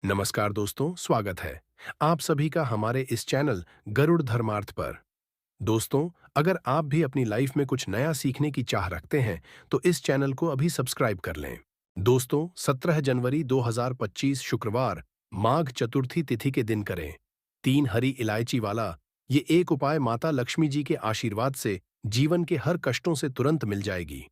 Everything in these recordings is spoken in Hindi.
नमस्कार दोस्तों, स्वागत है आप सभी का हमारे इस चैनल गरुड़ धर्मार्थ पर। दोस्तों, अगर आप भी अपनी लाइफ में कुछ नया सीखने की चाह रखते हैं, तो इस चैनल को अभी सब्सक्राइब कर लें। दोस्तों, 17 जनवरी 2025 शुक्रवार, माघ चतुर्थी तिथि के दिन करें 3 हरी इलायची वाला ये एक उपाय माता लक्ष्मी जी के आशीर्वाद से जीवन के हर कष्टों से तुरंत मिल जाएगी।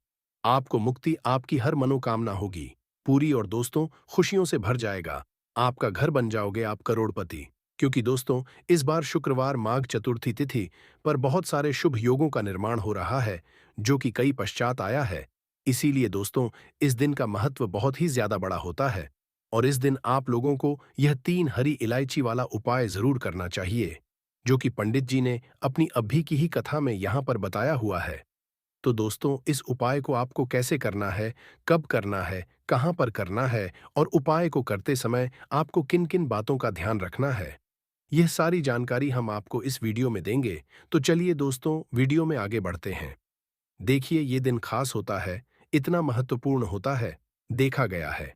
आपको मुक्ति, आपकी हर मनोकामना होगी पूरी और दोस्तों खुशियों से भर जाएगा। आपका घर बन जाओगे आप करोड़पति। क्योंकि दोस्तों, इस बार शुक्रवार माघ चतुर्थी तिथि पर बहुत सारे शुभ योगों का निर्माण हो रहा है, जो कि कई पश्चात आया है। इसीलिए दोस्तों, इस दिन का महत्व बहुत ही ज्यादा बड़ा होता है और इस दिन आप लोगों को यह 3 हरी इलायची वाला उपाय जरूर करना चाहिए, जो कि पंडित जी ने अपनी अभी की ही कथा में यहाँ पर बताया हुआ है। तो दोस्तों, इस उपाय को आपको कैसे करना है, कब करना है, कहाँ पर करना है और उपाय को करते समय आपको किन-किन बातों का ध्यान रखना है, यह सारी जानकारी हम आपको इस वीडियो में देंगे। तो चलिए दोस्तों, वीडियो में आगे बढ़ते हैं। देखिए, ये दिन खास होता है, इतना महत्वपूर्ण होता है, देखा गया है।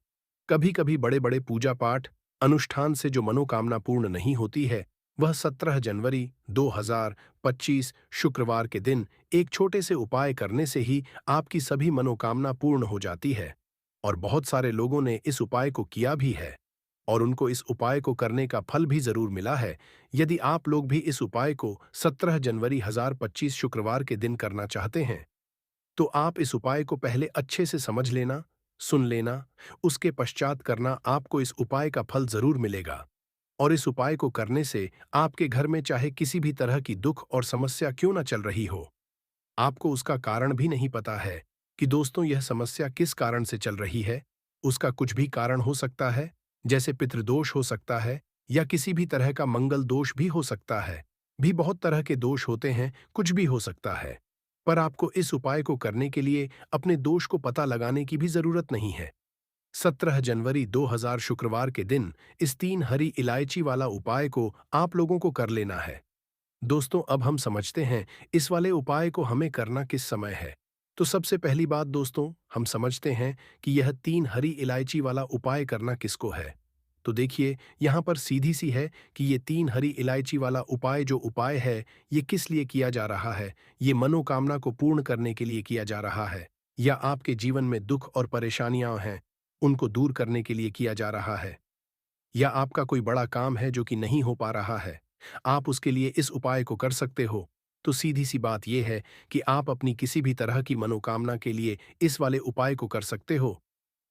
कभी-कभी बड़े-बड़े पूजा पाठ, अनुष्ठान से जो मनोकामना पूर्ण नहीं होती है, वह 17 जनवरी 2025 शुक्रवार के दिन एक छोटे से उपाय करने से ही आपकी सभी मनोकामना पूर्ण हो जाती है। और बहुत सारे लोगों ने इस उपाय को किया भी है और उनको इस उपाय को करने का फल भी जरूर मिला है। यदि आप लोग भी इस उपाय को 17 जनवरी 2025 शुक्रवार के दिन करना चाहते हैं, तो आप इस उपाय को पहले अच्छे से समझ लेना, सुन लेना, उसके पश्चात करना। आपको इस उपाय का फल जरूर मिलेगा और इस उपाय को करने से आपके घर में चाहे किसी भी तरह की दुख और समस्या क्यों ना चल रही हो, आपको उसका कारण भी नहीं पता है कि दोस्तों यह समस्या किस कारण से चल रही है। उसका कुछ भी कारण हो सकता है, जैसे पितृदोष हो सकता है या किसी भी तरह का मंगल दोष भी हो सकता है। भी बहुत तरह के दोष होते हैं, कुछ भी हो सकता है। पर आपको इस उपाय को करने के लिए अपने दोष को पता लगाने की भी जरूरत नहीं है। 17 जनवरी 2000 शुक्रवार के दिन इस 3 हरी इलायची वाला उपाय को आप लोगों को कर लेना है। दोस्तों, अब हम समझते हैं इस वाले उपाय को हमें करना किस समय है। तो सबसे पहली बात दोस्तों, हम समझते हैं कि यह 3 हरी इलायची वाला उपाय करना किसको है। तो देखिए, यहाँ पर सीधी सी है कि ये 3 हरी इलायची वाला उपाय जो उपाय है, ये किस लिए किया जा रहा है। ये मनोकामना को पूर्ण करने के लिए किया जा रहा है, या आपके जीवन में दुख और परेशानियां हैं, उनको दूर करने के लिए किया जा रहा है, या आपका कोई बड़ा काम है जो कि नहीं हो पा रहा है, आप उसके लिए इस उपाय को कर सकते हो। तो सीधी सी बात यह है कि आप अपनी किसी भी तरह की मनोकामना के लिए इस वाले उपाय को कर सकते हो।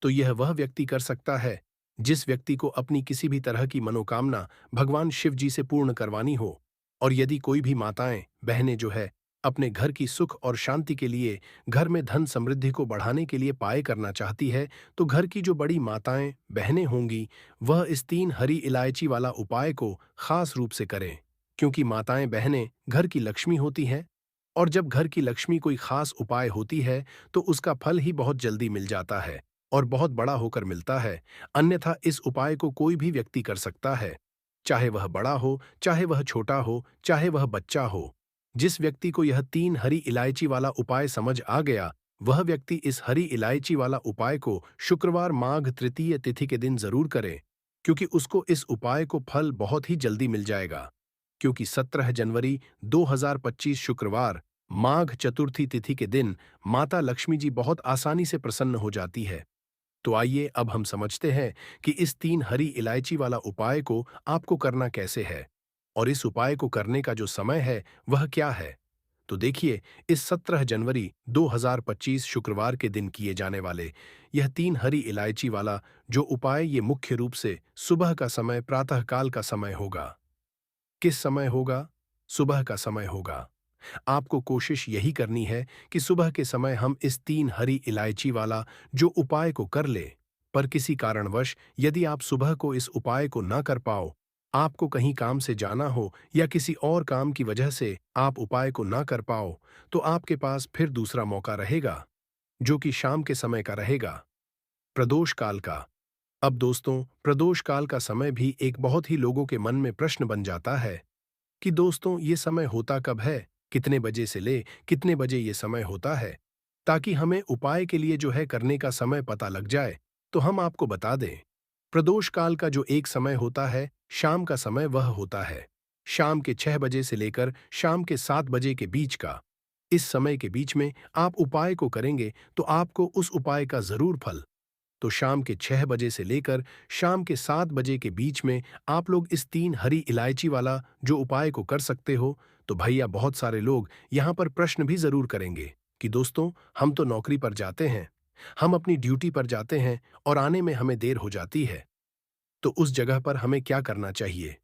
तो यह वह व्यक्ति कर सकता है जिस व्यक्ति को अपनी किसी भी तरह की मनोकामना भगवान शिव जी से पूर्ण करवानी हो। और यदि कोई भी माताएं, बहनें जो है, अपने घर की सुख और शांति के लिए, घर में धन समृद्धि को बढ़ाने के लिए पाए करना चाहती है, तो घर की जो बड़ी माताएं, बहनें होंगी, वह इस 3 हरी इलायची वाला उपाय को खास रूप से करें। क्योंकि माताएं, बहनें घर की लक्ष्मी होती हैं और जब घर की लक्ष्मी कोई खास उपाय होती है, तो उसका फल ही बहुत जल्दी मिल जाता है और बहुत बड़ा होकर मिलता है। अन्यथा इस उपाय को कोई भी व्यक्ति कर सकता है, चाहे वह बड़ा हो, चाहे वह छोटा हो, चाहे वह बच्चा हो। जिस व्यक्ति को यह 3 हरी इलायची वाला उपाय समझ आ गया, वह व्यक्ति इस हरी इलायची वाला उपाय को शुक्रवार माघ तृतीय तिथि के दिन जरूर करे, क्योंकि उसको इस उपाय को फल बहुत ही जल्दी मिल जाएगा। क्योंकि 17 जनवरी 2025 शुक्रवार, माघ चतुर्थी तिथि के दिन माता लक्ष्मी जी बहुत आसानी से प्रसन्न हो जाती है। तो आइए अब हम समझते हैं कि इस 3 हरी इलायची वाला उपाय को आपको करना कैसे है और इस उपाय को करने का जो समय है वह क्या है। तो देखिए, इस 17 जनवरी 2025 शुक्रवार के दिन किए जाने वाले यह 3 हरी इलायची वाला जो उपाय, ये मुख्य रूप से सुबह का समय, प्रातःकाल का समय होगा। किस समय होगा? सुबह का समय होगा। आपको कोशिश यही करनी है कि सुबह के समय हम इस 3 हरी इलायची वाला जो उपाय को कर ले। पर किसी कारणवश यदि आप सुबह को इस उपाय को ना कर पाओ, आपको कहीं काम से जाना हो या किसी और काम की वजह से आप उपाय को ना कर पाओ, तो आपके पास फिर दूसरा मौका रहेगा, जो कि शाम के समय का रहेगा, प्रदोष काल का। अब दोस्तों, प्रदोष काल का समय भी एक बहुत ही लोगों के मन में प्रश्न बन जाता है कि दोस्तों ये समय होता कब है, कितने बजे से ले कितने बजे ये समय होता है, ताकि हमें उपाय के लिए जो है करने का समय पता लग जाए, तो हम आपको बता दें। प्रदोष काल का जो एक समय होता है, शाम का समय वह होता है शाम के 6 बजे से लेकर शाम के 7 बजे के बीच का। इस समय के बीच में आप उपाय को करेंगे तो आपको उस उपाय का जरूर फल। तो शाम के 6 बजे से लेकर शाम के 7 बजे के बीच में आप लोग इस 3 हरी इलायची वाला जो उपाय को कर सकते हो। तो भैया बहुत सारे लोग यहाँ पर प्रश्न भी जरूर करेंगे कि दोस्तों, हम तो नौकरी पर जाते हैं, हम अपनी ड्यूटी पर जाते हैं और आने में हमें देर हो जाती है, तो उस जगह पर हमें क्या करना चाहिए?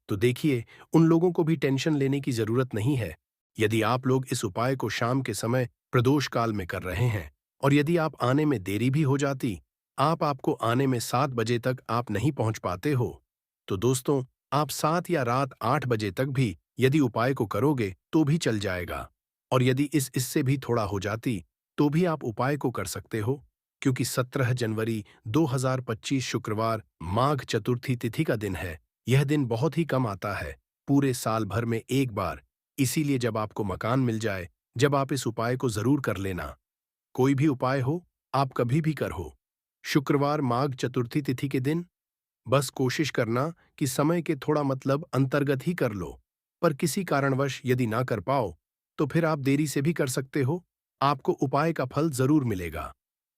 तो देखिए, उन लोगों को भी टेंशन लेने की जरूरत नहीं है। यदि आप लोग इस उपाय को शाम के समय प्रदोष काल में कर रहे हैं और यदि आप आने में देरी भी हो जाती, आपको आने में 7 बजे तक आप नहीं पहुंच पाते हो, तो दोस्तों, आप 7 या रात 8 बजे तक भी यदि उपाय को करोगे तो भी चल जाएगा। और यदि इससे भी थोड़ा हो जाती, तो भी आप उपाय को कर सकते हो, क्योंकि 17 जनवरी 2025 शुक्रवार माघ चतुर्थी तिथि का दिन है। यह दिन बहुत ही कम आता है, पूरे साल भर में एक बार। इसीलिए जब आपको मकान मिल जाए, जब आप इस उपाय को जरूर कर लेना। कोई भी उपाय हो, आप कभी भी कर हो। शुक्रवार माघ चतुर्थी तिथि के दिन बस कोशिश करना कि समय के थोड़ा मतलब अंतर्गत ही कर लो। पर किसी कारणवश यदि ना कर पाओ, तो फिर आप देरी से भी कर सकते हो, आपको उपाय का फल जरूर मिलेगा।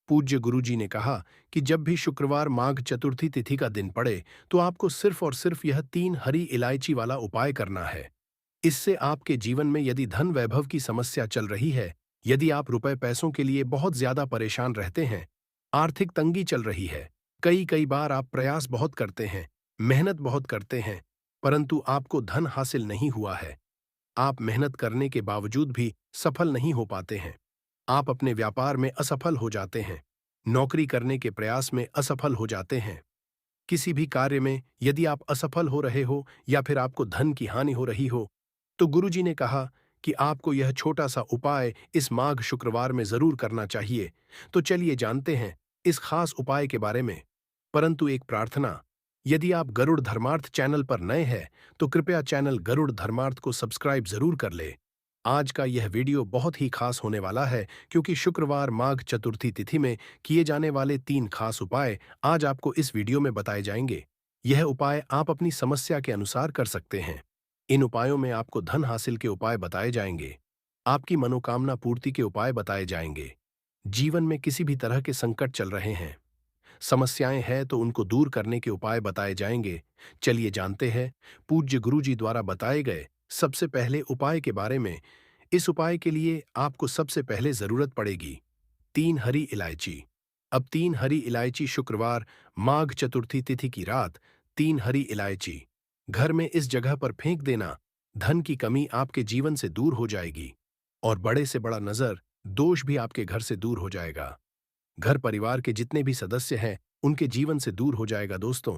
पूज्य गुरुजी ने कहा कि जब भी शुक्रवार माघ चतुर्थी तिथि का दिन पड़े, तो आपको सिर्फ और सिर्फ यह 3 हरी इलायची वाला उपाय करना है। इससे आपके जीवन में यदि धन वैभव की समस्या चल रही है, यदि आप रुपए पैसों के लिए बहुत ज्यादा परेशान रहते हैं, आर्थिक तंगी चल रही है, कई कई बार आप प्रयास बहुत करते हैं, मेहनत बहुत करते हैं, परंतु आपको धन हासिल नहीं हुआ है, आप मेहनत करने के बावजूद भी सफल नहीं हो पाते हैं, आप अपने व्यापार में असफल हो जाते हैं, नौकरी करने के प्रयास में असफल हो जाते हैं, किसी भी कार्य में यदि आप असफल हो रहे हो या फिर आपको धन की हानि हो रही हो, तो गुरुजी ने कहा कि आपको यह छोटा सा उपाय इस माघ शुक्रवार में जरूर करना चाहिए। तो चलिए जानते हैं इस खास उपाय के बारे में। परंतु एक प्रार्थना, यदि आप गरुड़ धर्मार्थ चैनल पर नए हैं, तो कृपया चैनल गरुड़ धर्मार्थ को सब्सक्राइब जरूर कर ले। आज का यह वीडियो बहुत ही खास होने वाला है, क्योंकि शुक्रवार माघ चतुर्थी तिथि में किए जाने वाले 3 खास उपाय आज आपको इस वीडियो में बताए जाएंगे। यह उपाय आप अपनी समस्या के अनुसार कर सकते हैं। इन उपायों में आपको धन हासिल के उपाय बताए जाएंगे, आपकी मनोकामना पूर्ति के उपाय बताए जाएंगे। जीवन में किसी भी तरह के संकट चल रहे हैं, समस्याएं हैं, तो उनको दूर करने के उपाय बताए जाएंगे। चलिए जानते हैं पूज्य गुरुजी द्वारा बताए गए सबसे पहले उपाय के बारे में। इस उपाय के लिए आपको सबसे पहले जरूरत पड़ेगी 3 हरी इलायची। अब 3 हरी इलायची शुक्रवार माघ चतुर्थी तिथि की रात 3 हरी इलायची घर में इस जगह पर फेंक देना। धन की कमी आपके जीवन से दूर हो जाएगी और बड़े से बड़ा नजर दोष भी आपके घर से दूर हो जाएगा। घर परिवार के जितने भी सदस्य हैं, उनके जीवन से दूर हो जाएगा। दोस्तों,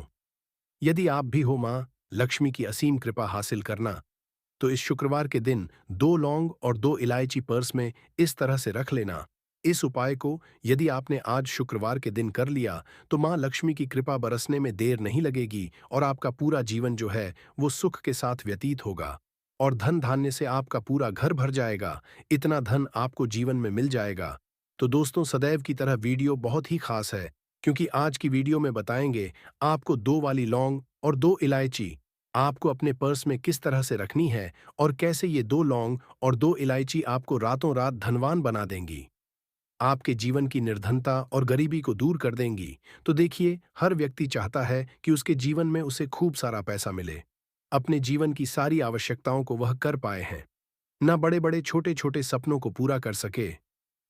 यदि आप भी हो मां लक्ष्मी की असीम कृपा हासिल करना, तो इस शुक्रवार के दिन 2 लौंग और 2 इलायची पर्स में इस तरह से रख लेना। इस उपाय को यदि आपने आज शुक्रवार के दिन कर लिया, तो मां लक्ष्मी की कृपा बरसने में देर नहीं लगेगी और आपका पूरा जीवन जो है वो सुख के साथ व्यतीत होगा और धन धान्य से आपका पूरा घर भर जाएगा। इतना धन आपको जीवन में मिल जाएगा। तो दोस्तों, सदैव की तरह वीडियो बहुत ही खास है, क्योंकि आज की वीडियो में बताएंगे आपको 2 वाली लौंग और 2 इलायची आपको अपने पर्स में किस तरह से रखनी है और कैसे ये 2 लौंग और 2 इलायची आपको रातों रात धनवान बना देंगी, आपके जीवन की निर्धनता और गरीबी को दूर कर देंगी। तो देखिए, हर व्यक्ति चाहता है कि उसके जीवन में उसे खूब सारा पैसा मिले, अपने जीवन की सारी आवश्यकताओं को वह कर पाए हैं, न बड़े बड़े छोटे छोटे सपनों को पूरा कर सके।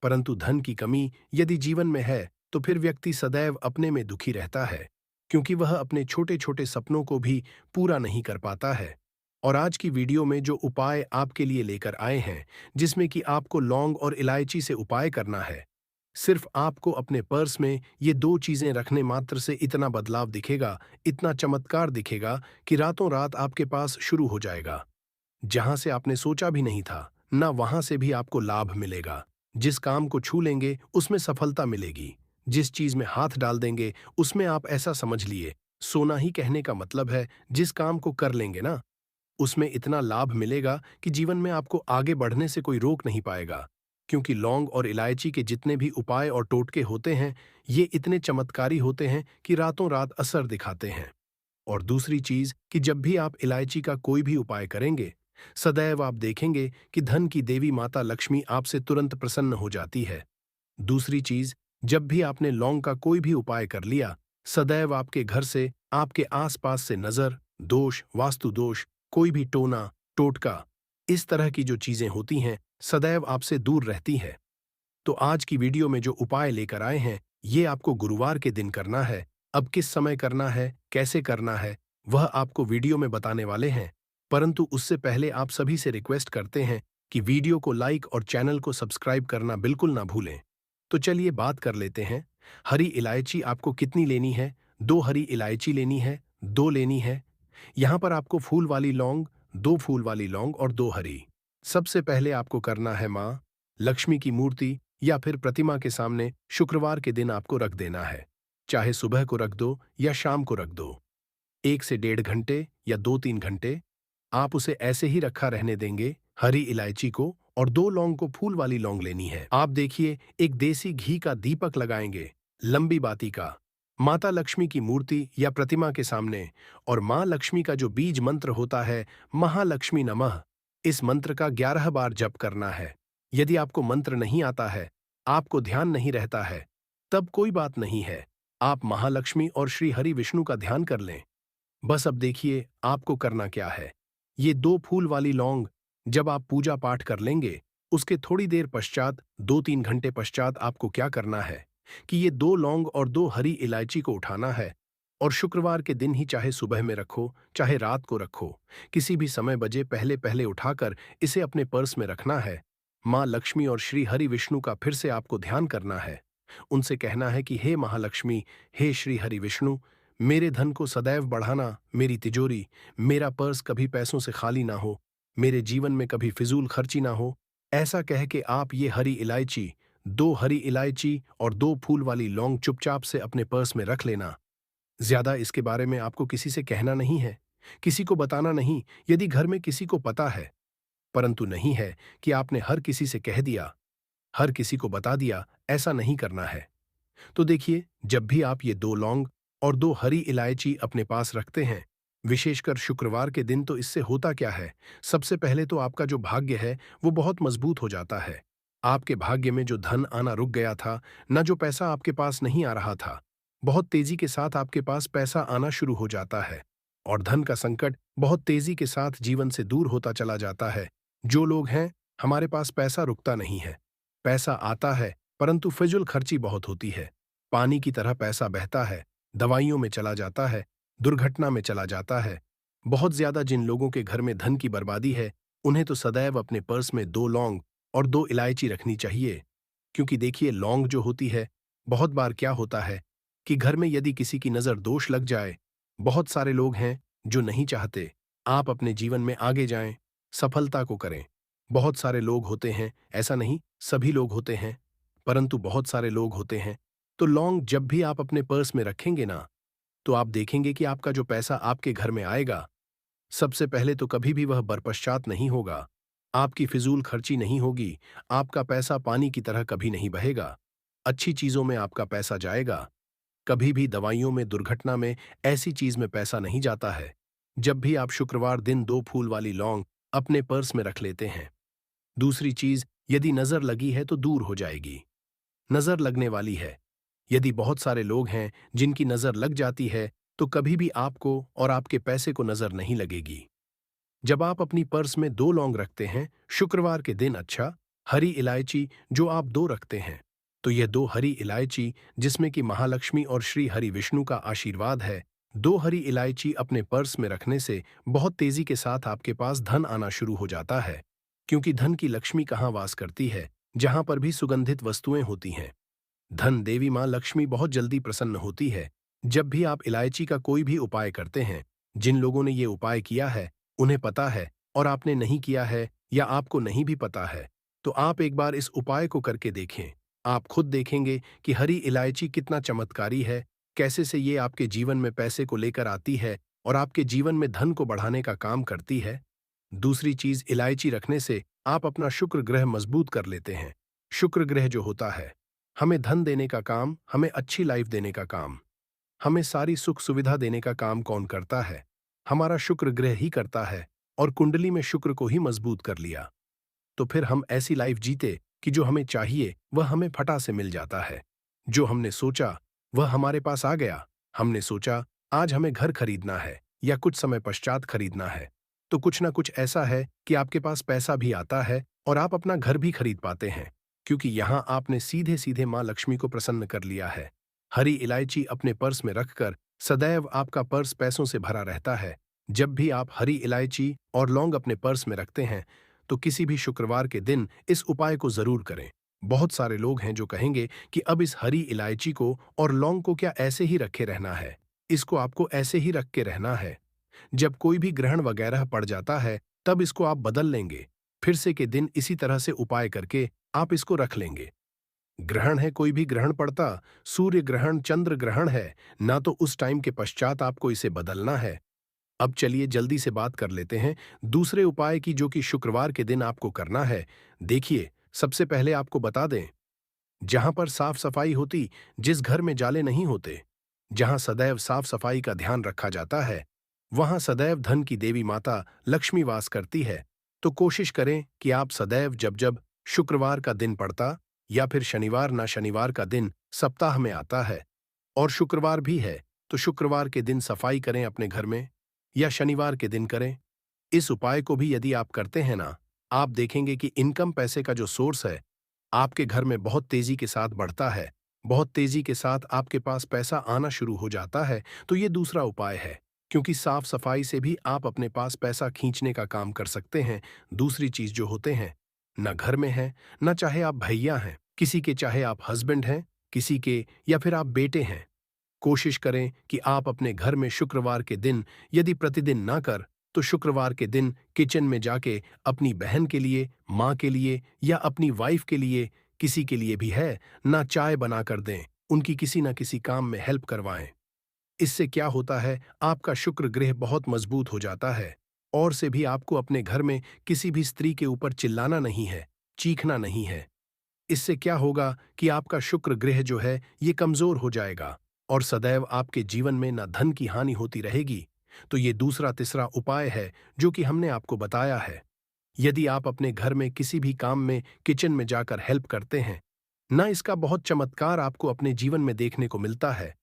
परंतु धन की कमी यदि जीवन में है, तो फिर व्यक्ति सदैव अपने में दुखी रहता है, क्योंकि वह अपने छोटे छोटे सपनों को भी पूरा नहीं कर पाता है। और आज की वीडियो में जो उपाय आपके लिए लेकर आए हैं, जिसमें कि आपको लौंग और इलायची से उपाय करना है, सिर्फ आपको अपने पर्स में ये 2 चीजें रखने मात्र से इतना बदलाव दिखेगा, इतना चमत्कार दिखेगा कि रातों रात आपके पास शुरू हो जाएगा। जहां से आपने सोचा भी नहीं था, ना वहां से भी आपको लाभ मिलेगा। जिस काम को छू लेंगे उसमें सफलता मिलेगी, जिस चीज में हाथ डाल देंगे उसमें आप ऐसा समझ लिए सोना ही। कहने का मतलब है, जिस काम को कर लेंगे ना, उसमें इतना लाभ मिलेगा कि जीवन में आपको आगे बढ़ने से कोई रोक नहीं पाएगा। क्योंकि लौंग और इलायची के जितने भी उपाय और टोटके होते हैं, ये इतने चमत्कारी होते हैं कि रातों रात असर दिखाते हैं। और दूसरी चीज कि जब भी आप इलायची का कोई भी उपाय करेंगे, सदैव आप देखेंगे कि धन की देवी माता लक्ष्मी आपसे तुरंत प्रसन्न हो जाती है। दूसरी चीज, जब भी आपने लौंग का कोई भी उपाय कर लिया, सदैव आपके घर से, आपके आसपास से नजर, दोष, वास्तु दोष, कोई भी टोना, टोटका, इस तरह की जो चीजें होती हैं, सदैव आपसे दूर रहती है। तो आज की वीडियो में जो उपाय लेकर आए हैं, ये आपको गुरुवार के दिन करना है। अब किस समय करना है, कैसे करना है, वह आपको वीडियो में बताने वाले हैं। परंतु उससे पहले आप सभी से रिक्वेस्ट करते हैं कि वीडियो को लाइक और चैनल को सब्सक्राइब करना बिल्कुल ना भूलें। तो चलिए बात कर लेते हैं। हरी इलायची आपको कितनी लेनी है? 2 हरी इलायची लेनी है, 2 लेनी है। यहाँ पर आपको फूल वाली लौंग, 2 फूल वाली लौंग और 2 हरी। सबसे पहले आपको करना है माँ लक्ष्मी की मूर्ति या फिर प्रतिमा के सामने शुक्रवार के दिन आपको रख देना है। चाहे सुबह को रख दो या शाम को रख दो। 1 से 1.5 घंटे या 2-3 घंटे आप उसे ऐसे ही रखा रहने देंगे। हरी इलायची को और 2 लौंग को फूल वाली लौंग लेनी है। आप देखिए, एक देसी घी का दीपक लगाएंगे, लंबी बाती का, माता लक्ष्मी की मूर्ति या प्रतिमा के सामने, और मां लक्ष्मी का जो बीज मंत्र होता है, महालक्ष्मी नमः, इस मंत्र का 11 बार जप करना है। यदि आपको मंत्र नहीं आता है, आपको ध्यान नहीं रहता है, तब कोई बात नहीं है, आप महालक्ष्मी और श्री हरि विष्णु का ध्यान कर लें। बस अब देखिए आपको करना क्या है। ये 2 फूल वाली लौंग जब आप पूजा पाठ कर लेंगे, उसके थोड़ी देर पश्चात, 2-3 घंटे पश्चात आपको क्या करना है कि ये 2 लौंग और 2 हरी इलायची को उठाना है और शुक्रवार के दिन ही, चाहे सुबह में रखो, चाहे रात को रखो, किसी भी समय बजे पहले पहले उठाकर इसे अपने पर्स में रखना है। माँ लक्ष्मी और श्री हरि विष्णु का फिर से आपको ध्यान करना है। उनसे कहना है कि हे महालक्ष्मी, हे श्री हरि विष्णु, मेरे धन को सदैव बढ़ाना, मेरी तिजोरी, मेरा पर्स कभी पैसों से खाली ना हो, मेरे जीवन में कभी फिजूल खर्ची ना हो। ऐसा कह के आप ये हरी इलायची, 2 हरी इलायची और 2 फूल वाली लौंग चुपचाप से अपने पर्स में रख लेना। ज्यादा इसके बारे में आपको किसी से कहना नहीं है, किसी को बताना नहीं। यदि घर में किसी को पता है, परंतु नहीं है कि आपने हर किसी से कह दिया, हर किसी को बता दिया, ऐसा नहीं करना है। तो देखिए, जब भी आप ये 2 लौंग और 2 हरी इलायची अपने पास रखते हैं, विशेषकर शुक्रवार के दिन, तो इससे होता क्या है, सबसे पहले तो आपका जो भाग्य है वो बहुत मजबूत हो जाता है। आपके भाग्य में जो धन आना रुक गया था, न जो पैसा आपके पास नहीं आ रहा था, बहुत तेजी के साथ आपके पास पैसा आना शुरू हो जाता है। और धन का संकट बहुत तेजी के साथ जीवन से दूर होता चला जाता है। जो लोग हैं, हमारे पास पैसा रुकता नहीं है, पैसा आता है, परंतु फिजूल खर्ची बहुत होती है। पानी की तरह पैसा बहता है, दवाइयों में चला जाता है, दुर्घटना में चला जाता है। बहुत ज्यादा जिन लोगों के घर में धन की बर्बादी है, उन्हें तो सदैव अपने पर्स में 2 लौंग और 2 इलायची रखनी चाहिए। क्योंकि देखिए, लौंग जो होती है, बहुत बार क्या होता है कि घर में यदि किसी की नजर दोष लग जाए, बहुत सारे लोग हैं जो नहीं चाहते आप अपने जीवन में आगे जाएं, सफलता को करें। बहुत सारे लोग होते हैं, ऐसा नहीं सभी लोग होते हैं, परंतु बहुत सारे लोग होते हैं। तो लौंग जब भी आप अपने पर्स में रखेंगे ना, तो आप देखेंगे कि आपका जो पैसा आपके घर में आएगा, सबसे पहले तो कभी भी वह बरपश्चात नहीं होगा, आपकी फिजूल खर्ची नहीं होगी, आपका पैसा पानी की तरह कभी नहीं बहेगा, अच्छी चीजों में आपका पैसा जाएगा। कभी भी दवाइयों में, दुर्घटना में, ऐसी चीज में पैसा नहीं जाता है। जब भी आप शुक्रवार दिन 2 फूल वाली लौंग अपने पर्स में रख लेते हैं। दूसरी चीज, यदि नजर लगी है तो दूर हो जाएगी। नजर लगने वाली है, यदि बहुत सारे लोग हैं जिनकी नजर लग जाती है, तो कभी भी आपको और आपके पैसे को नजर नहीं लगेगी। जब आप अपनी पर्स में 2 लौंग रखते हैं शुक्रवार के दिन, अच्छा, हरी इलायची जो आप 2 रखते हैं, तो यह 2 हरी इलायची जिसमें कि महालक्ष्मी और श्री हरि विष्णु का आशीर्वाद है, 2 हरी इलायची अपने पर्स में रखने से बहुत तेजी के साथ आपके पास धन आना शुरू हो जाता है। क्योंकि धन की लक्ष्मी कहाँ वास करती है? जहां पर भी सुगंधित वस्तुएं होती हैं। धन देवी मां लक्ष्मी बहुत जल्दी प्रसन्न होती है। जब भी आप इलायची का कोई भी उपाय करते हैं, जिन लोगों ने ये उपाय किया है उन्हें पता है, और आपने नहीं किया है या आपको नहीं भी पता है, तो आप एक बार इस उपाय को करके देखें। आप खुद देखेंगे कि हरी इलायची कितना चमत्कारी है, कैसे से ये आपके जीवन में पैसे को लेकर आती है और आपके जीवन में धन को बढ़ाने का काम करती है। दूसरी चीज, इलायची रखने से आप अपना शुक्र ग्रह मजबूत कर लेते हैं। शुक्र ग्रह जो होता है, हमें धन देने का काम, हमें अच्छी लाइफ देने का काम, हमें सारी सुख सुविधा देने का काम कौन करता है? हमारा शुक्र ग्रह ही करता है। और कुंडली में शुक्र को ही मजबूत कर लिया तो फिर हम ऐसी लाइफ जीते कि जो हमें चाहिए वह हमें फटा से मिल जाता है। जो हमने सोचा वह हमारे पास आ गया। हमने सोचा आज हमें घर खरीदना है या कुछ समय पश्चात खरीदना है, तो कुछ ना कुछ ऐसा है कि आपके पास पैसा भी आता है और आप अपना घर भी खरीद पाते हैं, क्योंकि यहां आपने सीधे सीधे मां लक्ष्मी को प्रसन्न कर लिया है। हरी इलायची अपने पर्स में रखकर सदैव आपका पर्स पैसों से भरा रहता है। जब भी आप हरी इलायची और लौंग अपने पर्स में रखते हैं तो किसी भी शुक्रवार के दिन इस उपाय को जरूर करें। बहुत सारे लोग हैं जो कहेंगे कि अब इस हरी इलायची को और लौंग को क्या ऐसे ही रखे रहना है, इसको आपको ऐसे ही रख के रहना है। जब कोई भी ग्रहण वगैरह पड़ जाता है तब इसको आप बदल लेंगे। फिर से के दिन इसी तरह से उपाय करके आप इसको रख लेंगे। ग्रहण है, कोई भी ग्रहण पड़ता, सूर्य ग्रहण, चंद्र ग्रहण है ना, तो उस टाइम के पश्चात आपको इसे बदलना है। अब चलिए जल्दी से बात कर लेते हैं दूसरे उपाय की, जो कि शुक्रवार के दिन आपको करना है। देखिए, सबसे पहले आपको बता दें, जहां पर साफ सफाई होती, जिस घर में जाले नहीं होते, जहां सदैव साफ सफाई का ध्यान रखा जाता है, वहां सदैव धन की देवी माता लक्ष्मी वास करती है। तो कोशिश करें कि आप सदैव जब जब शुक्रवार का दिन पड़ता या फिर शनिवार ना शनिवार का दिन सप्ताह में आता है और शुक्रवार भी है, तो शुक्रवार के दिन सफाई करें अपने घर में या शनिवार के दिन करें। इस उपाय को भी यदि आप करते हैं ना, आप देखेंगे कि इनकम, पैसे का जो सोर्स है, आपके घर में बहुत तेजी के साथ बढ़ता है। बहुत तेजी के साथ आपके पास पैसा आना शुरू हो जाता है। तो ये दूसरा उपाय है, क्योंकि साफ सफाई से भी आप अपने पास पैसा खींचने का काम कर सकते हैं। दूसरी चीज जो होते हैं, न घर में है, न चाहे आप भैया हैं किसी के, चाहे आप हस्बैंड हैं किसी के, या फिर आप बेटे हैं, कोशिश करें कि आप अपने घर में शुक्रवार के दिन, यदि प्रतिदिन ना कर, तो शुक्रवार के दिन किचन में जाके अपनी बहन के लिए, माँ के लिए या अपनी वाइफ के लिए, किसी के लिए भी है ना, चाय बना कर दें, उनकी किसी ना किसी काम में हेल्प करवाएं। इससे क्या होता है, आपका शुक्र ग्रह बहुत मजबूत हो जाता है। और से भी आपको अपने घर में किसी भी स्त्री के ऊपर चिल्लाना नहीं है, चीखना नहीं है। इससे क्या होगा कि आपका शुक्र ग्रह जो है ये कमजोर हो जाएगा और सदैव आपके जीवन में न धन की हानि होती रहेगी। तो ये दूसरा तीसरा उपाय है जो कि हमने आपको बताया है। यदि आप अपने घर में किसी भी काम में किचन में जाकर हेल्प करते हैं ना, इसका बहुत चमत्कार आपको अपने जीवन में देखने को मिलता है।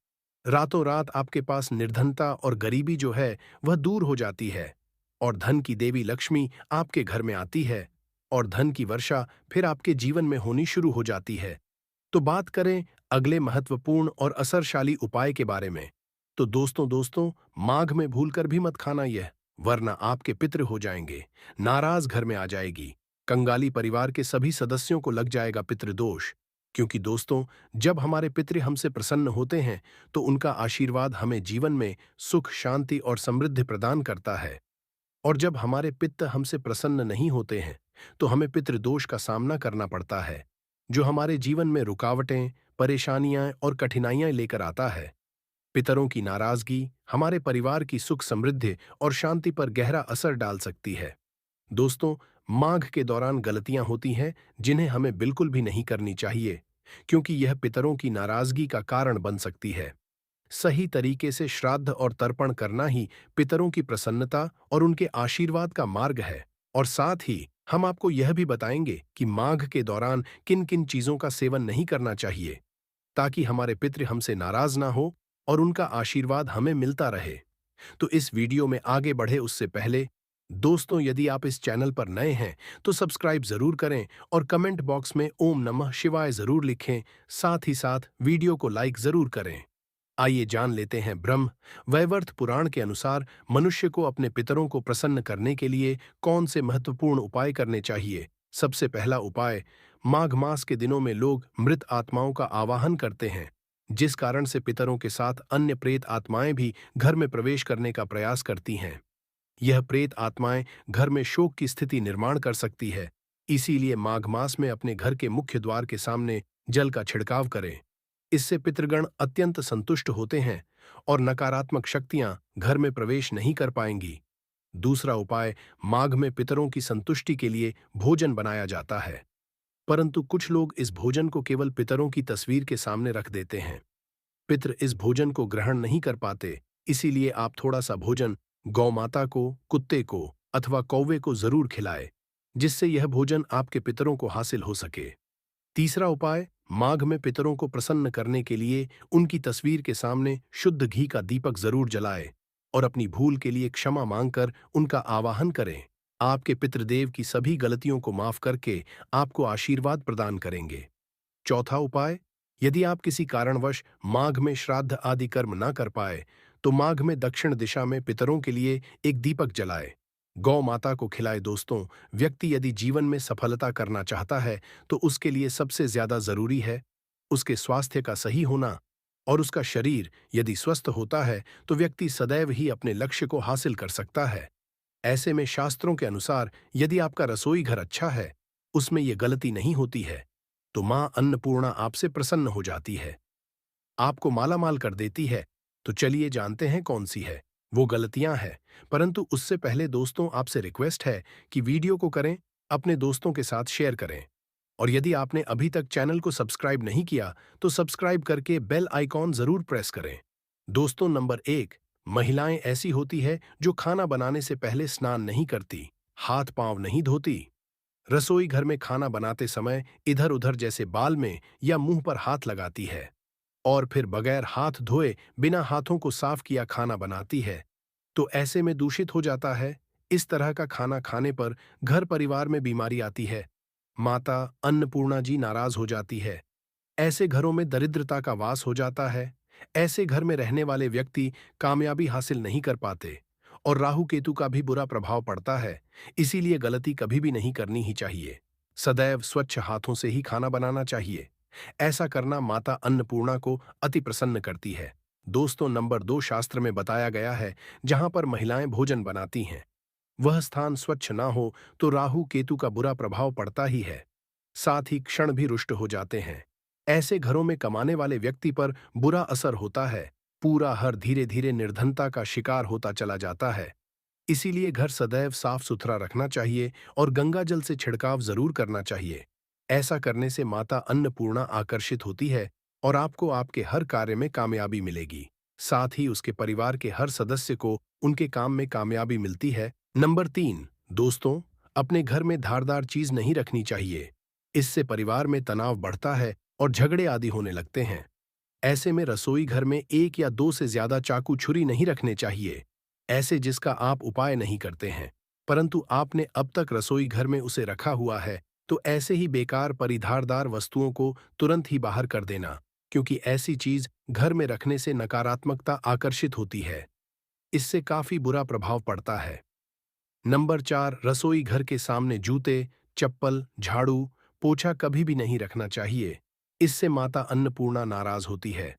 रातों रात आपके पास निर्धनता और गरीबी जो है वह दूर हो जाती है और धन की देवी लक्ष्मी आपके घर में आती है और धन की वर्षा फिर आपके जीवन में होनी शुरू हो जाती है। तो बात करें अगले महत्वपूर्ण और असरशाली उपाय के बारे में। तो दोस्तों, माघ में भूलकर भी मत खाना यह, वरना आपके पितृ हो जाएंगे, नाराज घर में आ जाएगी, कंगाली परिवार के सभी सदस्यों को लग जाएगा पितृदोष। क्योंकि दोस्तों, जब हमारे पितृ हमसे प्रसन्न होते हैं तो उनका आशीर्वाद हमें जीवन में सुख, शांति और समृद्धि प्रदान करता है। और जब हमारे पितृ हमसे प्रसन्न नहीं होते हैं तो हमें पितृदोष का सामना करना पड़ता है, जो हमारे जीवन में रुकावटें, परेशानियां और कठिनाइयां लेकर आता है। पितरों की नाराजगी हमारे परिवार की सुख, समृद्धि और शांति पर गहरा असर डाल सकती है। दोस्तों, माघ के दौरान गलतियां होती हैं जिन्हें हमें बिल्कुल भी नहीं करनी चाहिए, क्योंकि यह पितरों की नाराजगी का कारण बन सकती है। सही तरीके से श्राद्ध और तर्पण करना ही पितरों की प्रसन्नता और उनके आशीर्वाद का मार्ग है। और साथ ही हम आपको यह भी बताएंगे कि माघ के दौरान किन किन चीजों का सेवन नहीं करना चाहिए, ताकि हमारे पितृ हमसे नाराज ना हो और उनका आशीर्वाद हमें मिलता रहे। तो इस वीडियो में आगे बढ़े उससे पहले दोस्तों, यदि आप इस चैनल पर नए हैं तो सब्सक्राइब जरूर करें और कमेंट बॉक्स में ओम नमः शिवाय जरूर लिखें। साथ ही साथ वीडियो को लाइक जरूर करें। आइए जान लेते हैं ब्रह्म वैवर्त पुराण के अनुसार मनुष्य को अपने पितरों को प्रसन्न करने के लिए कौन से महत्वपूर्ण उपाय करने चाहिए। सबसे पहला उपाय, माघ मास के दिनों में लोग मृत आत्माओं का आवाहन करते हैं, जिस कारण से पितरों के साथ अन्य प्रेत आत्माएं भी घर में प्रवेश करने का प्रयास करती हैं। यह प्रेत आत्माएं घर में शोक की स्थिति निर्माण कर सकती है। इसीलिए माघ मास में अपने घर के मुख्य द्वार के सामने जल का छिड़काव करें। इससे पितृगण अत्यंत संतुष्ट होते हैं और नकारात्मक शक्तियां घर में प्रवेश नहीं कर पाएंगी। दूसरा उपाय, माघ में पितरों की संतुष्टि के लिए भोजन बनाया जाता है। परंतु कुछ लोग इस भोजन को केवल पितरों की तस्वीर के सामने रख देते हैं। पितृ इस भोजन को ग्रहण नहीं कर पाते, इसीलिए आप थोड़ा सा भोजन गौ माता को, कुत्ते को अथवा कौवे को जरूर खिलाए, जिससे यह भोजन आपके पितरों को हासिल हो सके। तीसरा उपाय, माघ में पितरों को प्रसन्न करने के लिए उनकी तस्वीर के सामने शुद्ध घी का दीपक जरूर जलाए और अपनी भूल के लिए क्षमा मांगकर उनका आवाहन करें। आपके पितृदेव की सभी गलतियों को माफ करके आपको आशीर्वाद प्रदान करेंगे। चौथा उपाय, यदि आप किसी कारणवश माघ में श्राद्ध आदि कर्म न कर पाए, तो माघ में दक्षिण दिशा में पितरों के लिए एक दीपक जलाए, गौ माता को खिलाए। दोस्तों, व्यक्ति यदि जीवन में सफलता करना चाहता है तो उसके लिए सबसे ज्यादा जरूरी है उसके स्वास्थ्य का सही होना, और उसका शरीर यदि स्वस्थ होता है तो व्यक्ति सदैव ही अपने लक्ष्य को हासिल कर सकता है। ऐसे में शास्त्रों के अनुसार यदि आपका रसोई घर अच्छा है, उसमें यह गलती नहीं होती है, तो मां अन्नपूर्णा आपसे प्रसन्न हो जाती है, आपको मालामाल कर देती है। तो चलिए जानते हैं कौन सी है वो गलतियां हैं। परंतु उससे पहले दोस्तों, आपसे रिक्वेस्ट है कि वीडियो को करें, अपने दोस्तों के साथ शेयर करें, और यदि आपने अभी तक चैनल को सब्सक्राइब नहीं किया तो सब्सक्राइब करके बेल आइकॉन जरूर प्रेस करें। दोस्तों, नंबर 1, महिलाएं ऐसी होती है जो खाना बनाने से पहले स्नान नहीं करती, हाथ पांव नहीं धोती, रसोई घर में खाना बनाते समय इधर उधर जैसे बाल में या मुंह पर हाथ लगाती है, और फिर बगैर हाथ धोए बिना हाथों को साफ किया खाना बनाती है। तो ऐसे में दूषित हो जाता है। इस तरह का खाना खाने पर घर परिवार में बीमारी आती है, माता अन्नपूर्णा जी नाराज हो जाती है, ऐसे घरों में दरिद्रता का वास हो जाता है। ऐसे घर में रहने वाले व्यक्ति कामयाबी हासिल नहीं कर पाते और राहु केतु का भी बुरा प्रभाव पड़ता है। इसीलिए गलती कभी भी नहीं करनी ही चाहिए। सदैव स्वच्छ हाथों से ही खाना बनाना चाहिए। ऐसा करना माता अन्नपूर्णा को अति प्रसन्न करती है। दोस्तों, नंबर 2, शास्त्र में बताया गया है जहां पर महिलाएं भोजन बनाती हैं, वह स्थान स्वच्छ ना हो तो राहु केतु का बुरा प्रभाव पड़ता ही है, साथ ही क्षण भी रुष्ट हो जाते हैं। ऐसे घरों में कमाने वाले व्यक्ति पर बुरा असर होता है, पूरा हर धीरे धीरे निर्धनता का शिकार होता चला जाता है। इसीलिए घर सदैव साफ सुथरा रखना चाहिए और गंगा जल से छिड़काव जरूर करना चाहिए। ऐसा करने से माता अन्नपूर्णा आकर्षित होती है और आपको आपके हर कार्य में कामयाबी मिलेगी। साथ ही उसके परिवार के हर सदस्य को उनके काम में कामयाबी मिलती है। नंबर 3, दोस्तों, अपने घर में धारदार चीज नहीं रखनी चाहिए। इससे परिवार में तनाव बढ़ता है और झगड़े आदि होने लगते हैं। ऐसे में रसोई घर में 1 या 2 से ज्यादा चाकू छुरी नहीं रखने चाहिए, ऐसे जिसका आप उपाय नहीं करते हैं, परंतु आपने अब तक रसोई घर में उसे रखा हुआ है, तो ऐसे ही बेकार परिधारदार वस्तुओं को तुरंत ही बाहर कर देना, क्योंकि ऐसी चीज घर में रखने से नकारात्मकता आकर्षित होती है। इससे काफी बुरा प्रभाव पड़ता है। नंबर 4, रसोई घर के सामने जूते, चप्पल, झाड़ू, पोछा कभी भी नहीं रखना चाहिए। इससे माता अन्नपूर्णा नाराज होती है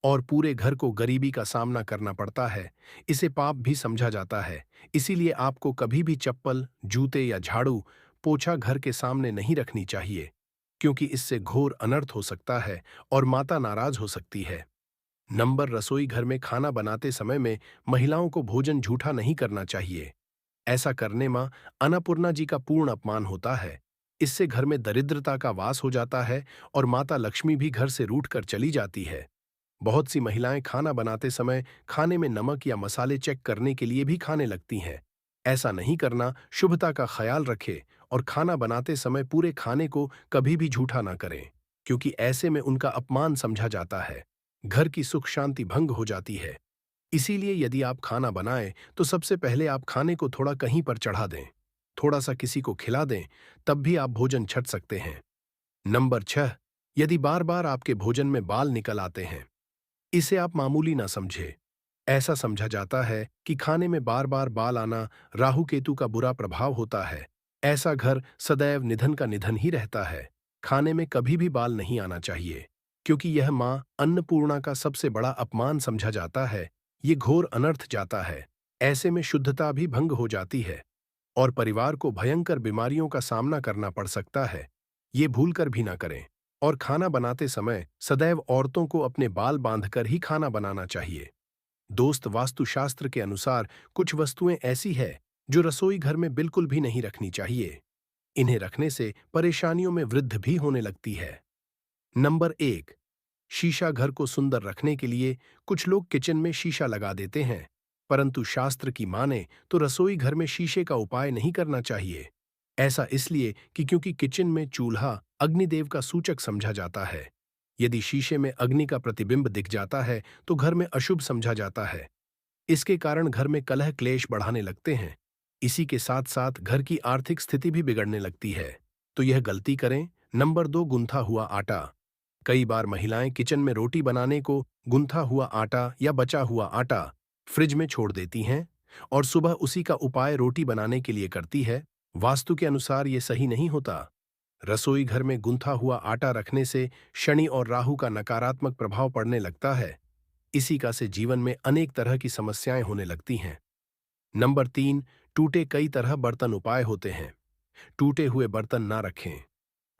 और पूरे घर को गरीबी का सामना करना पड़ता है। इसे पाप भी समझा जाता है। इसीलिए आपको कभी भी चप्पल, जूते या झाड़ू, पोछा घर के सामने नहीं रखनी चाहिए, क्योंकि इससे घोर अनर्थ हो सकता है और माता नाराज हो सकती है। नंबर, रसोई घर में खाना बनाते समय में महिलाओं को भोजन झूठा नहीं करना चाहिए। ऐसा करने में अन्नपूर्णा जी का पूर्ण अपमान होता है। इससे घर में दरिद्रता का वास हो जाता है और माता लक्ष्मी भी घर से रूठ कर चली जाती है। बहुत सी महिलाएं खाना बनाते समय खाने में नमक या मसाले चेक करने के लिए भी खाने लगती हैं। ऐसा नहीं करना, शुभता का ख्याल रखें और खाना बनाते समय पूरे खाने को कभी भी झूठा ना करें, क्योंकि ऐसे में उनका अपमान समझा जाता है। घर की सुख शांति भंग हो जाती है। इसीलिए यदि आप खाना बनाएं तो सबसे पहले आप खाने को थोड़ा कहीं पर चढ़ा दें, थोड़ा सा किसी को खिला दें, तब भी आप भोजन छक सकते हैं। नंबर 6, यदि बार बार आपके भोजन में बाल निकल आते हैं, इसे आप मामूली ना समझे। ऐसा समझा जाता है कि खाने में बार बार बाल आना राहु केतु का बुरा प्रभाव होता है। ऐसा घर सदैव निधन का निधन ही रहता है। खाने में कभी भी बाल नहीं आना चाहिए, क्योंकि यह मां अन्नपूर्णा का सबसे बड़ा अपमान समझा जाता है। ये घोर अनर्थ जाता है। ऐसे में शुद्धता भी भंग हो जाती है और परिवार को भयंकर बीमारियों का सामना करना पड़ सकता है। ये भूल कर भी ना करें। और खाना बनाते समय सदैव औरतों को अपने बाल बांधकर ही खाना बनाना चाहिए। दोस्त, वास्तुशास्त्र के अनुसार कुछ वस्तुएं ऐसी है जो रसोई घर में बिल्कुल भी नहीं रखनी चाहिए। इन्हें रखने से परेशानियों में वृद्धि भी होने लगती है। नंबर 1, शीशा घर को सुंदर रखने के लिए कुछ लोग किचन में शीशा लगा देते हैं, परंतु शास्त्र की माने तो रसोई घर में शीशे का उपाय नहीं करना चाहिए। ऐसा इसलिए कि क्योंकि किचन में चूल्हा अग्निदेव का सूचक समझा जाता है। यदि शीशे में अग्नि का प्रतिबिंब दिख जाता है तो घर में अशुभ समझा जाता है। इसके कारण घर में कलह क्लेश बढ़ाने लगते हैं। इसी के साथ साथ घर की आर्थिक स्थिति भी बिगड़ने लगती है। तो यह गलती करें। नंबर 2, गुंथा हुआ आटा। कई बार महिलाएं किचन में रोटी बनाने को गुंथा हुआ आटा या बचा हुआ आटा फ्रिज में छोड़ देती हैं और सुबह उसी का उपाय रोटी बनाने के लिए करती है। वास्तु के अनुसार ये सही नहीं होता। रसोई घर में गुंथा हुआ आटा रखने से शनि और राहु का नकारात्मक प्रभाव पड़ने लगता है। इसी का से जीवन में अनेक तरह की समस्याएं होने लगती हैं। नंबर 3, टूटे कई तरह बर्तन उपाय होते हैं। टूटे हुए बर्तन ना रखें।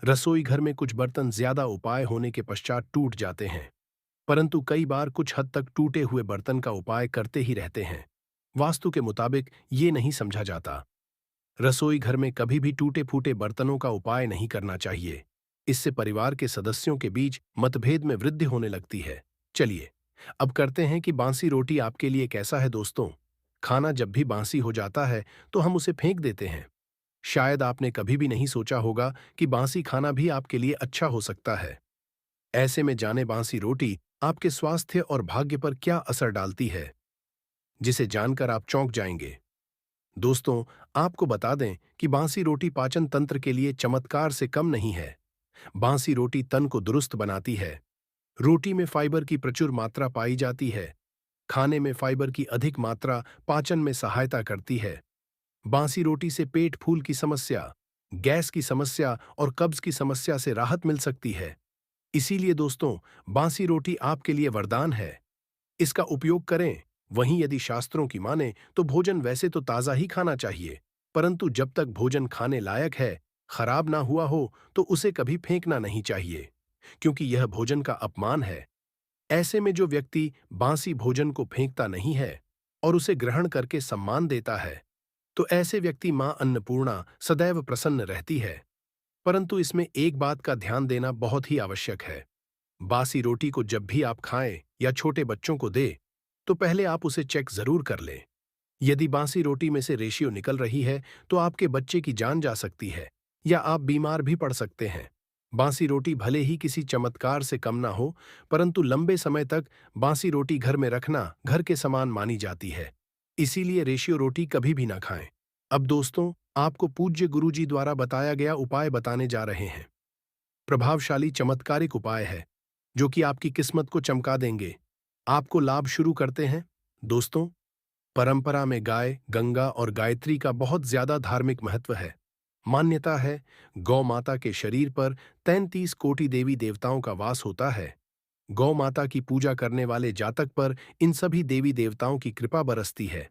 रसोई घर में कुछ बर्तन ज्यादा उपाय होने के पश्चात टूट जाते हैं, परंतु कई बार कुछ हद तक टूटे हुए बर्तन का उपाय करते ही रहते हैं। वास्तु के मुताबिक ये नहीं समझा जाता। रसोई घर में कभी भी टूटे फूटे बर्तनों का उपाय नहीं करना चाहिए। इससे परिवार के सदस्यों के बीच मतभेद में वृद्धि होने लगती है। चलिए अब करते हैं कि बांसी रोटी आपके लिए कैसा है दोस्तों। खाना जब भी बांसी हो जाता है तो हम उसे फेंक देते हैं। शायद आपने कभी भी नहीं सोचा होगा कि बांसी खाना भी आपके लिए अच्छा हो सकता है। ऐसे में जाने बांसी रोटी आपके स्वास्थ्य और भाग्य पर क्या असर डालती है, जिसे जानकर आप चौंक जाएंगे। दोस्तों, आपको बता दें कि बांसी रोटी पाचन तंत्र के लिए चमत्कार से कम नहीं है। बांसी रोटी तन को दुरुस्त बनाती है। रोटी में फाइबर की प्रचुर मात्रा पाई जाती है। खाने में फाइबर की अधिक मात्रा पाचन में सहायता करती है। बांसी रोटी से पेट फूल की समस्या, गैस की समस्या और कब्ज की समस्या से राहत मिल सकती है। इसीलिए दोस्तों, बांसी रोटी आपके लिए वरदान है। इसका उपयोग करें। वहीं यदि शास्त्रों की माने तो भोजन वैसे तो ताज़ा ही खाना चाहिए, परंतु जब तक भोजन खाने लायक है, खराब ना हुआ हो, तो उसे कभी फेंकना नहीं चाहिए, क्योंकि यह भोजन का अपमान है। ऐसे में जो व्यक्ति बांसी भोजन को फेंकता नहीं है और उसे ग्रहण करके सम्मान देता है, तो ऐसे व्यक्ति मां अन्नपूर्णा सदैव प्रसन्न रहती है। परंतु इसमें एक बात का ध्यान देना बहुत ही आवश्यक है। बासी रोटी को जब भी आप खाएं या छोटे बच्चों को दे, तो पहले आप उसे चेक जरूर कर लें। यदि बासी रोटी में से रेशियो निकल रही है तो आपके बच्चे की जान जा सकती है या आप बीमार भी पड़ सकते हैं। बासी रोटी भले ही किसी चमत्कार से कम ना हो, परंतु लंबे समय तक बासी रोटी घर में रखना घर के समान मानी जाती है। इसीलिए रेशियो रोटी कभी भी ना खाएं। अब दोस्तों, आपको पूज्य गुरुजी द्वारा बताया गया उपाय बताने जा रहे हैं। प्रभावशाली चमत्कारिक उपाय है जो कि आपकी किस्मत को चमका देंगे। आपको लाभ शुरू करते हैं। दोस्तों, परंपरा में गाय, गंगा और गायत्री का बहुत ज्यादा धार्मिक महत्व है। मान्यता है गौ माता के शरीर पर 33 कोटि देवी देवताओं का वास होता है। गौ माता की पूजा करने वाले जातक पर इन सभी देवी देवताओं की कृपा बरसती है।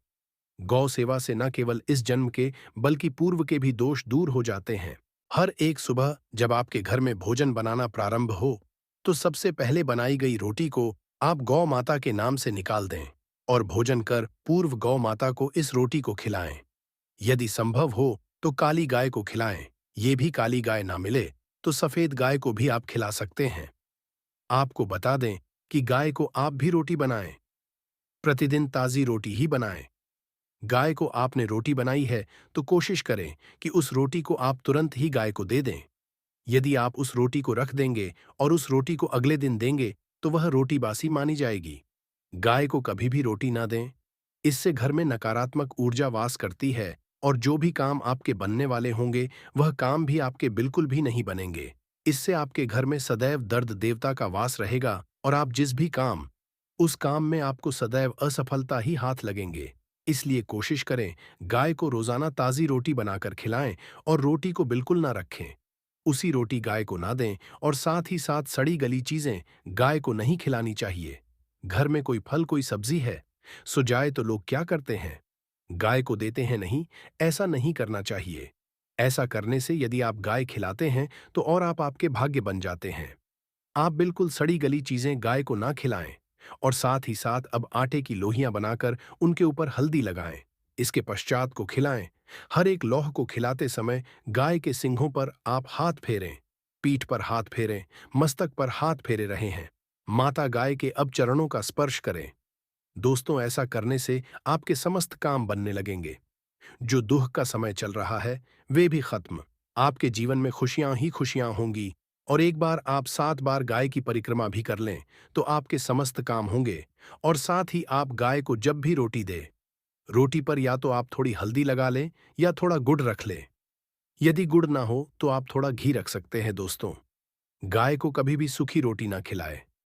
गौ सेवा से न केवल इस जन्म के बल्कि पूर्व के भी दोष दूर हो जाते हैं। हर एक सुबह जब आपके घर में भोजन बनाना प्रारंभ हो, तो सबसे पहले बनाई गई रोटी को आप गौ माता के नाम से निकाल दें और भोजन कर पूर्व गौ माता को इस रोटी को खिलाएं। यदि संभव हो तो काली गाय को खिलाएं। ये भी काली गाय ना मिले तो सफेद गाय को भी आप खिला सकते हैं। आपको बता दें कि गाय को आप भी रोटी बनाएं। प्रतिदिन ताजी रोटी ही बनाएं। गाय को आपने रोटी बनाई है तो कोशिश करें कि उस रोटी को आप तुरंत ही गाय को दे दें। यदि आप उस रोटी को रख देंगे और उस रोटी को अगले दिन देंगे तो वह रोटी बासी मानी जाएगी। गाय को कभी भी रोटी ना दें। इससे घर में नकारात्मक ऊर्जा वास करती है और जो भी काम आपके बनने वाले होंगे वह काम भी आपके बिल्कुल भी नहीं बनेंगे। इससे आपके घर में सदैव दर्द देवता का वास रहेगा और आप जिस भी काम उस काम में आपको सदैव असफलता ही हाथ लगेंगे। इसलिए कोशिश करें गाय को रोजाना ताजी रोटी बनाकर खिलाएं और रोटी को बिल्कुल ना रखें। उसी रोटी गाय को ना दें और साथ ही साथ सड़ी गली चीजें गाय को नहीं खिलानी चाहिए। घर में कोई फल कोई सब्जी है, सो जाए तो लोग क्या करते हैं, गाय को देते हैं नहीं। ऐसा नहीं करना चाहिए। ऐसा करने से यदि आप गाय खिलाते हैं तो और आप आपके भाग्य बन जाते हैं। आप बिल्कुल सड़ी गली चीजें गाय को ना खिलाएं और साथ ही साथ अब आटे की लोहियां बनाकर उनके ऊपर हल्दी लगाएं। इसके पश्चात को खिलाएं। हर एक लौह को खिलाते समय गाय के सिंघों पर आप हाथ फेरें, पीठ पर हाथ फेरें, मस्तक पर हाथ फेरे रहे हैं। माता गाय के अब चरणों का स्पर्श करें। दोस्तों, ऐसा करने से आपके समस्त काम बनने लगेंगे। जो दुख का समय चल रहा है, वे भी खत्म। आपके जीवन में खुशियां ही खुशियां होंगी। और एक बार आप 7 बार गाय की परिक्रमा भी कर लें, तो आपके समस्त काम होंगे। और साथ ही आप गाय को जब भी रोटी दें, रोटी पर या तो आप थोड़ी हल्दी लगा लें या थोड़ा गुड़ रख लें। यदि गुड़ ना हो तो आप थोड़ा घी रख सकते हैं दोस्तों। गाय को कभी भी सूखी रोटी ना खिलाएं।